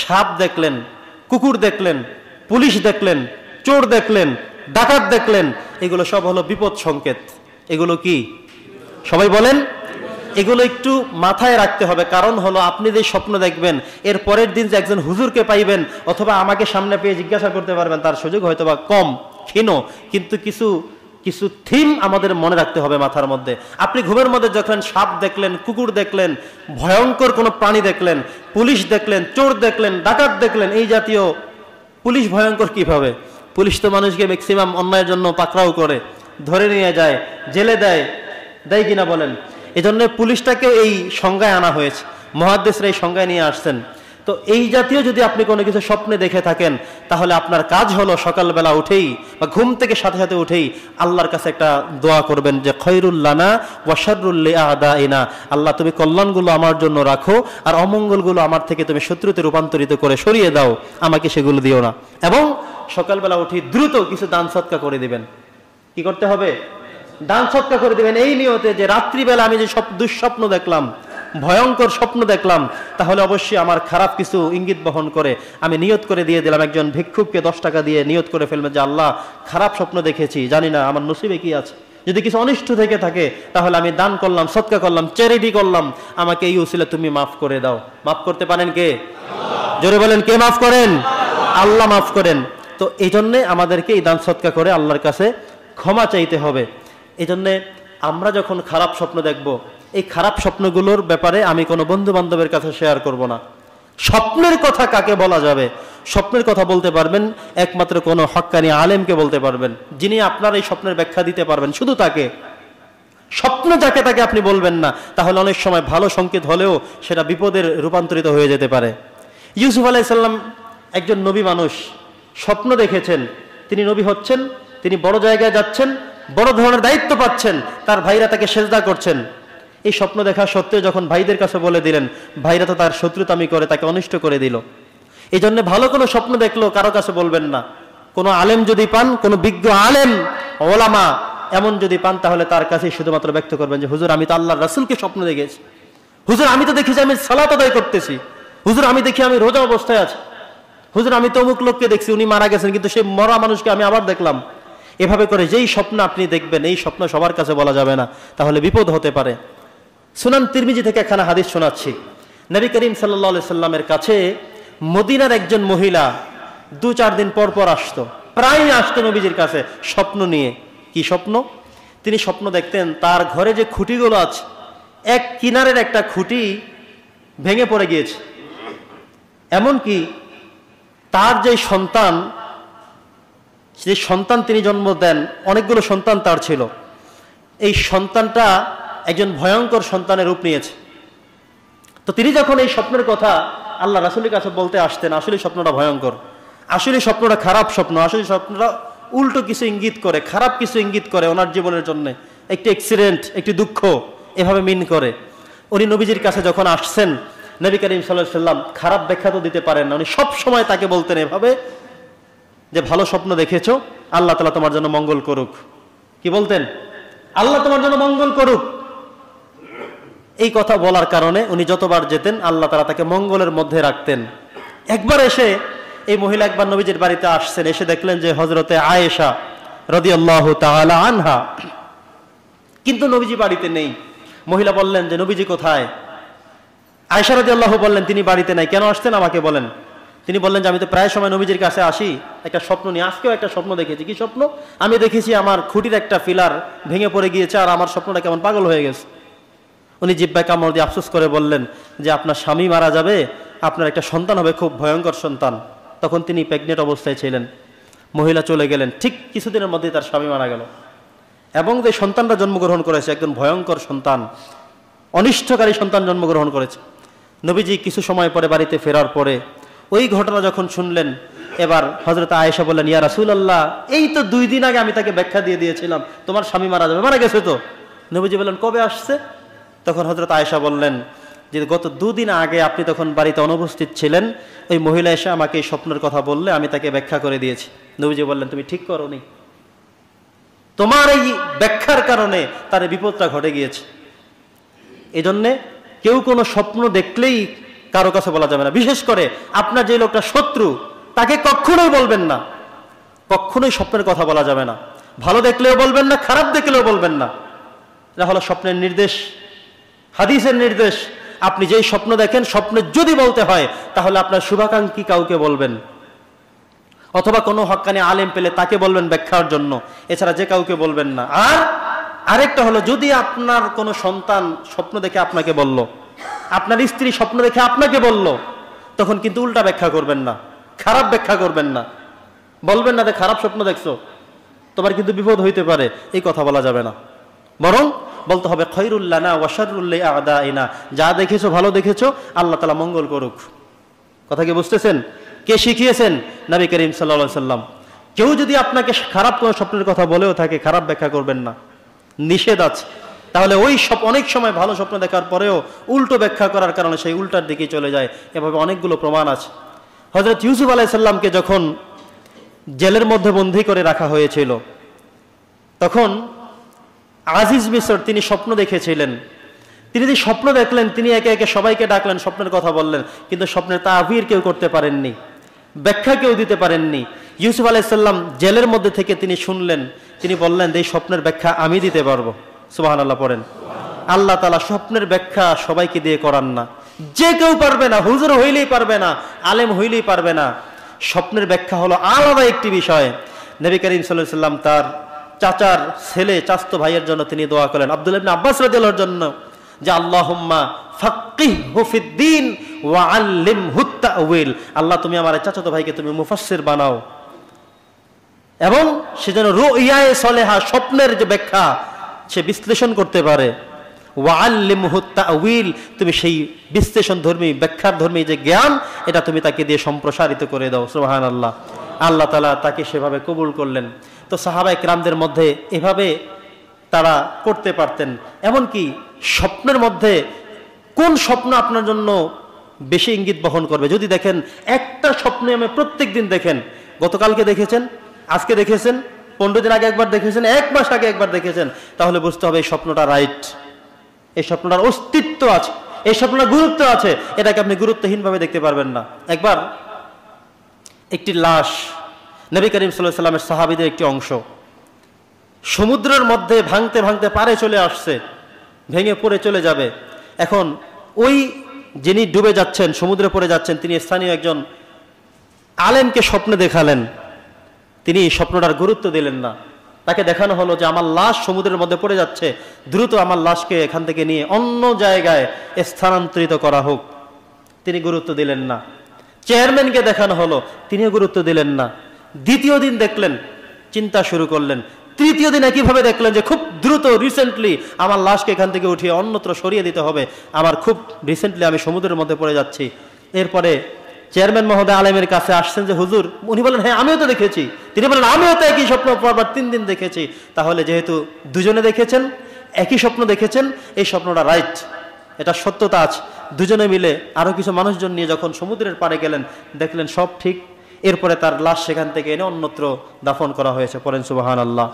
সাপ দেখলেন, কুকুর দেখলেন, পুলিশ দেখলেন, চোর দেখলেন, ডাকাত দেখলেন, এগুলো সব হলো বিপদ সংকেত। এগুলো কি সবাই বলেন? এগুলো একটু মাথায় রাখতে হবে। কারণ হলো আপনি যে স্বপ্ন দেখবেন, এর পরের দিন যে একজন হুজুরকে পাইবেন অথবা আমাকে সামনে পেয়ে জিজ্ঞাসা করতে পারবেন, তার সুযোগ হয়তো বা কম, ক্ষীণ। কিন্তু কিছু থিম আমাদের মনে রাখতে হবে মাথার মধ্যে। আপনি ঘুমের মধ্যে যখন সাপ দেখলেন, কুকুর দেখলেন, ভয়ঙ্কর কোনো প্রাণী দেখলেন, পুলিশ দেখলেন, চোর দেখলেন, ডাকাত দেখলেন, এই জাতীয়। পুলিশ ভয়ঙ্কর কিভাবে? পুলিশ তো মানুষকে ম্যাক্সিমাম অন্যায়ের জন্য পাকড়াও করে, ধরে নিয়ে যায়, জেলে দেয় কিনা বলেন? এই জন্য পুলিশটাকেও এই সংজ্ঞায় আনা হয়েছে, মুহাদ্দিসরা এই সংজ্ঞায় নিয়ে আসছেন। তো এই জাতীয় যদি আপনি কোনো কিছু স্বপ্নে দেখে থাকেন, তাহলে আপনার কাজ হলো সকালবেলা উঠেই বা ঘুম থেকে সাথে সাথে উঠেই আল্লাহর কাছে একটা দোয়া করবেন যে খৈরুল লানা ওয়া শাররুল লিআদাইনা, আল্লাহ তুমি কল্যাণগুলো আমার জন্য রাখো আর অমঙ্গলগুলো আমার থেকে তুমি শত্রুতে রূপান্তরিত করে সরিয়ে দাও, আমাকে সেগুলো দিও না। এবং সকালবেলা উঠে দ্রুত কিছু দান সদকা করে দিবেন। কি করতে হবে? দান সদকা করে দিবেন, এই নিয়তে যে রাত্রিবেলা আমি যে দুঃস্বপ্ন দেখলাম, ভয়ঙ্কর স্বপ্ন দেখলাম, তাহলে অবশ্যই আমার খারাপ কিছু ইঙ্গিত বহন করে আমি নিয়ত করে দিয়ে দিলাম। একজন ভিক্ষুককে 10 টাকা দিয়ে নিয়ত করে ফেলবেন যে আল্লাহ খারাপ স্বপ্ন দেখেছি, জানি না আমার নসিবে কি আছে, যদি কিছু অনিষ্ট থেকে থাকে তাহলে আমি দান করলাম, সদকা করলাম, চ্যারিটি করলাম, আমাকে এই উসিলা তুমি মাফ করে দাও। মাফ করতে পারেন কে? জোরে বলেন, কে মাফ করেন? আল্লাহ মাফ করেন। তো এই জন্যে আমাদেরকে এই দান সদকা করে আল্লাহর কাছে ক্ষমা চাইতে হবে। এই জন্যে আমরা যখন খারাপ স্বপ্ন দেখব, এই খারাপ স্বপ্নগুলোর ব্যাপারে আমি কোনো বন্ধু বান্ধবের কাছে শেয়ার করব না। স্বপ্নের কথা কাকে বলা যাবে? স্বপ্নের কথা বলতে পারবেন একমাত্র কোনো হক্কানি আলেমকে বলতে পারবেন, যিনি আপনার এই স্বপ্নের ব্যাখ্যা দিতে পারবেন, শুধু তাকে। স্বপ্ন যাকে তাকে আপনি বলবেন না, তাহলে অনেক সময় ভালো সংকেত হলেও সেটা বিপদের রূপান্তরিত হয়ে যেতে পারে। ইউসুফ আলাইহিস সালাম একজন নবী মানুষ, স্বপ্ন দেখেছেন, তিনি নবী হচ্ছেন, তিনি বড় জায়গায় যাচ্ছেন, বড় ধরনের দায়িত্ব পাচ্ছেন, তার ভাইরা তাকে সেজদা করছেন। এই স্বপ্ন দেখা সত্ত্বেও যখন ভাইদের কাছে বলে দিলেন, ভাইরা তো তার শত্রুতামি করে তাকে অনিষ্ট করে দিল। এই জন্য ভালো কোনো স্বপ্ন দেখলো কারো কাছে বলবেন না। কোনো আলেম যদি পান, কোনো বিজ্ঞ আলেম ওলামা এমন যদি পান, তাহলে তার কাছে শুধুমাত্র ব্যক্ত করবেন যে হুজুর আমি তো আল্লাহর রাসূলকে স্বপ্ন দেখেছি, হুজুর আমি তো দেখি যে আমি সালাত আদায় করতেছি, হুজুর আমি দেখি আমি রোজা অবস্থায় আছি, হুজুর আমি তো অমুক লোককে দেখছি উনি মারা গেছেন কিন্তু সেই মরা মানুষকে আমি আবার দেখলাম। এভাবে করে যেই স্বপ্ন আপনি দেখবেন, এই স্বপ্ন সবার কাছে বলা যাবে না, তাহলে বিপদ হতে পারে। সুনান তিরমিজি থেকে একখানা হাদিস শোনাচ্ছি। নবী করিম সাল্লাল্লাহু আলাইহি সাল্লামের কাছে মদিনার একজন মহিলা 2-4 দিন পর পর আসতো, প্রায় আসতো নবীজির কাছে স্বপ্ন নিয়ে। কি স্বপ্ন? তিনি স্বপ্ন দেখতেন তার ঘরে যে খুঁটিগুলো আছে, এক কিনারের একটা খুঁটি ভেঙে পড়ে গিয়েছে, এমনকি তার যে সন্তান তিনি জন্ম দেন, অনেকগুলো সন্তান তার ছিল, এই সন্তানটা একজন ভয়ঙ্কর সন্তানের রূপ নিয়েছে। তো তিনি যখন এই স্বপ্নের কথা আল্লাহ রাসূলের কাছে বলতে আসতেন, আসলে স্বপ্নটা ভয়ঙ্কর, আসলে স্বপ্নটা খারাপ স্বপ্ন, আসলে স্বপ্নটা উল্টো কিছু ইঙ্গিত করে, খারাপ কিছু ইঙ্গিত করে ওনার জীবনের জন্য, একটি অ্যাক্সিডেন্ট, একটি দুঃখ, এভাবে মিন করে। উনি নবীজির কাছে যখন আসছেন, নবী করিম সাল্লাল্লাহু আলাইহি সাল্লাম খারাপ ব্যাখ্যা তো দিতে পারেন না, উনি সব সময় তাকে বলতেন এভাবে যে ভালো স্বপ্ন দেখেছো, আল্লাহ তাআলা তোমার জন্য মঙ্গল করুক। কি বলতেন? আল্লাহ তোমার জন্য মঙ্গল করুক। এই কথা বলার কারণে উনি যতবার যেতেন আল্লাহ তাআলা তাকে মঙ্গলের মধ্যে রাখতেন। একবার এসে এই মহিলা একবার নবীজির বাড়িতে আসছেন, এসে দেখলেন যে হযরতে আয়েশা রাদিয়াল্লাহু তাআলা আনহা, কিন্তু নবীজি বাড়িতে নেই। মহিলা বললেন যে নবীজি কোথায়? আয়েশা রাদিয়াল্লাহু বললেন তিনি বাড়িতে নাই। কেন আসতেন আমাকে বলেন। তিনি বললেন যে আমি তো প্রায় সময় নবীজির কাছে আসি একটা স্বপ্ন নিয়ে, আজকেও একটা স্বপ্ন দেখেছি। কি স্বপ্ন? আমি দেখেছি আমার খুঁটির একটা পিলার ভেঙে পড়ে গিয়েছে আর আমার স্বপ্নটা কেমন পাগল হয়ে গেছে। উনি জিহ্বায় কামড় দিয়ে আফসোস করে বললেন যে আপনার স্বামী মারা যাবে, আপনার একটা সন্তান হবে, খুব ভয়ঙ্কর সন্তান। তখন তিনি প্রেগনেন্ট অবস্থায় ছিলেন। মহিলা চলে গেলেন, ঠিক কিছুদিনের মধ্যেই তার স্বামী মারা গেল, এবং যে সন্তানটা জন্মগ্রহণ করেছে একজন ভয়ঙ্কর সন্তান, অনিষ্টকারী সন্তান জন্মগ্রহণ করেছে। নবীজি কিছু সময় পরে বাড়িতে ফেরার পরে ওই ঘটনা যখন শুনলেন, এবার হযরত আয়েশা বললেন, ইয়া রাসূলুল্লাহ, এই তো 2 দিন আগে আমি তাকে ব্যাখ্যা দিয়ে দিয়েছিলাম তোমার স্বামী মারা যাবে, মারা গেছে তো। নবীজি বললেন কবে আসছে? তখন হযরত আয়েশা বললেন যে গত 2 দিন আগে আপনি তখন বাড়িতে অনুপস্থিত ছিলেন, ওই মহিলা এসে আমাকে এই স্বপ্নের কথা বললে আমি তাকে ব্যাখ্যা করে দিয়েছি। নবীজি বললেন তুমি ঠিক করোনি, তোমার এই ব্যাখ্যার কারণে তার বিপদটা ঘটে গিয়েছে। এই জন্যে কেউ কোনো স্বপ্ন দেখলেই কারো কাছে বলা যাবে না। বিশেষ করে আপনার যে লোকটা শত্রু তাকে কখনোই বলবেন না, কখনোই স্বপ্নের কথা বলা যাবে না। ভালো দেখলেও বলবেন না, খারাপ দেখলেও বলবেন না। এটা হলো স্বপ্নের নির্দেশ, হাদিসের নির্দেশ। আপনি যেই স্বপ্ন দেখেন, স্বপ্নে যদি বলতে হয় তাহলে আপনার শুভাকাঙ্ক্ষী কাউকে বলবেন, অথবা কোনো হক্কানি আলেম পেলে তাকে বলবেন ব্যাখ্যার জন্য, এছাড়া যে কাউকে বলবেন না। আর আরেকটা হলো, যদি আপনার কোনো সন্তান স্বপ্ন দেখে আপনাকে বলল, আপনার স্ত্রী স্বপ্ন দেখে আপনাকে বলল, তখন কিন্তু উল্টা ব্যাখ্যা করবেন না, খারাপ ব্যাখ্যা করবেন না। বলবেন না যে খারাপ স্বপ্ন দেখছো, তোমার কিন্তু বিপদ হইতে পারে, এই কথা বলা যাবে না। বরং বলতে হবে খৈরুল লানা ওয়া শাররুল লিআদাইনা, যা দেখেছো ভালো দেখেছো, আল্লাহ তাআলা মঙ্গল করুক। কথা কি বুঝতেছেন? কে শিখিয়েছেন? নবী করিম সাল্লাল্লাহু আলাইহি সাল্লাম। কেউ যদি আপনাকে খারাপ কোনো স্বপ্নের কথা বলেও থাকে, খারাপ ব্যাখ্যা করবেন না, নিষেধ আছে। তাহলে ওই অনেক সময় ভালো স্বপ্ন দেখার পরেও উল্টো ব্যাখ্যা করার কারণে সেই উল্টার দিকেই চলে যায়। এভাবে অনেকগুলো প্রমাণ আছে। হযরত ইউসুফ আলাইহিস সালামকে যখন জেলের মধ্যে বন্দী করে রাখা হয়েছিল, তখন আজিজ মিসর তিনি স্বপ্ন দেখেছিলেন। তিনি যে স্বপ্ন দেখলেন, তিনি একে একে সবাইকে ডাকলেন, স্বপ্নের কথা বললেন, কিন্তু স্বপ্নের তাবির কেউ করতে পারেননি, ব্যাখ্যা কেউ দিতে পারেননি। ইউসুফ আলাইহিস সালাম জেলের মধ্যে থেকে তিনি শুনলেন, তিনি বললেন এই স্বপ্নের ব্যাখ্যা আমি দিতে পারবো। সুবহানাল্লাহ পড়েন। আল্লাহ তাআলা স্বপ্নের ব্যাখ্যা সবাইকে দিয়ে করান না, যে কেউ পারবে না, হুজুর হইলেই পারবে না, আলেম হইলেই পারবে না। স্বপ্নের ব্যাখ্যা হলো আলাদা একটি বিষয়। নবী করিম সাল্লাল্লাহু আলাইহি সাল্লাম তার চাচার ছেলে, চাচতো ভাইয়ের জন্য তিনি দোয়া করলেন, আব্দুল্লাহ ইবনে আব্বাস রাদিয়াল্লাহু আনহুর জন্য, যে আল্লাহুম্মা ফাক্কিহহু ফিদ্দীন ওয়া আল্লিমহু তা'উইল, আল্লাহ তুমি আমার চাচাতো ভাইকে তুমি মুফাসসির বানাও, এবং সে যেন রুইয়ায়ে সলেহা, স্বপ্নের যে ব্যাখ্যা সে বিশ্লেষণ করতে পারে। ওয়া আল্লিমহু তা'উইল, তুমি সেই বিশ্লেষণ ধর্মী, ব্যাখ্যার ধর্মী যে জ্ঞান, এটা তুমি তাকে দিয়ে সম্প্রসারিত করে দাও। সুবহানাল্লাহ। আল্লাহ তাআলা তাকে সেভাবে কবুল করলেন। তো সাহাবায়ে কিরামদের মধ্যে এভাবে তারা করতে পারতেন। এমনকি স্বপ্নের মধ্যে কোন স্বপ্ন আপনার জন্য বেশি ইঙ্গিত বহন করবে, যদি দেখেন একটা স্বপ্নে আমি প্রত্যেক দিন দেখেন, গতকালকে দেখেছেন, আজকে দেখেছেন, 15 দিন আগে একবার দেখেছেন, 1 মাস আগে একবার দেখেছেন, তাহলে বুঝতে হবে এই স্বপ্নটা রাইট, এই স্বপ্নটার অস্তিত্ব আছে, এই স্বপ্নটার গুরুত্ব আছে। এটাকে আপনি গুরুত্বহীনভাবে দেখতে পারবেন না। একবার একটি লাশ, নবী করিম সাল্লাল্লাহু আলাইহি সাল্লামের সাহাবীদের একটি অংশ সমুদ্রের মধ্যে ভাঙতে ভাঙতে পারে চলে আসছে, ভেঙে পড়ে চলে যাবে। এখন ওই যিনি ডুবে যাচ্ছেন, সমুদ্রে পড়ে যাচ্ছেন, তিনি স্থানীয় একজন আলেমকে স্বপ্নে দেখালেন। তিনি স্বপ্নটার গুরুত্ব দিলেন না। তাকে দেখানো হলো যে আমার লাশ সমুদ্রের মধ্যে পড়ে যাচ্ছে, দ্রুত আমার লাশকে এখান থেকে নিয়ে অন্য জায়গায় স্থানান্তরিত করা হোক। তিনি গুরুত্ব দিলেন না। চেয়ারম্যানকে দেখানো হলো, তিনিও গুরুত্ব দিলেন না। দ্বিতীয় দিন দেখলেন, চিন্তা শুরু করলেন। তৃতীয় দিন একইভাবে দেখলেন যে খুব দ্রুত, রিসেন্টলি আমার লাশকে এখান থেকে উঠিয়ে অন্যত্র সরিয়ে দিতে হবে, আমার খুব রিসেন্টলি আমি সমুদ্রের মধ্যে পড়ে যাচ্ছি। এরপরে চেয়ারম্যান মহোদয় আলেমের কাছে আসছেন যে হুজুর, উনি বলেন হ্যাঁ আমিও তো দেখেছি। তিনি বলেন আমিও তো একই স্বপ্ন পরবার 3 দিন দেখেছি। তাহলে যেহেতু দুজনে দেখেছেন, একই স্বপ্ন দেখেছেন, এই স্বপ্নটা রাইট, এটা সত্যতা আছে। দুজনে মিলে আরো কিছু মানুষজন নিয়ে যখন সমুদ্রের পাড়ে গেলেন, দেখলেন সব ঠিক। এরপরে তার লাশ সেখান থেকে এনে অন্যত্র দাফন করা হয়েছে। পড়েন সুবহানাল্লাহ।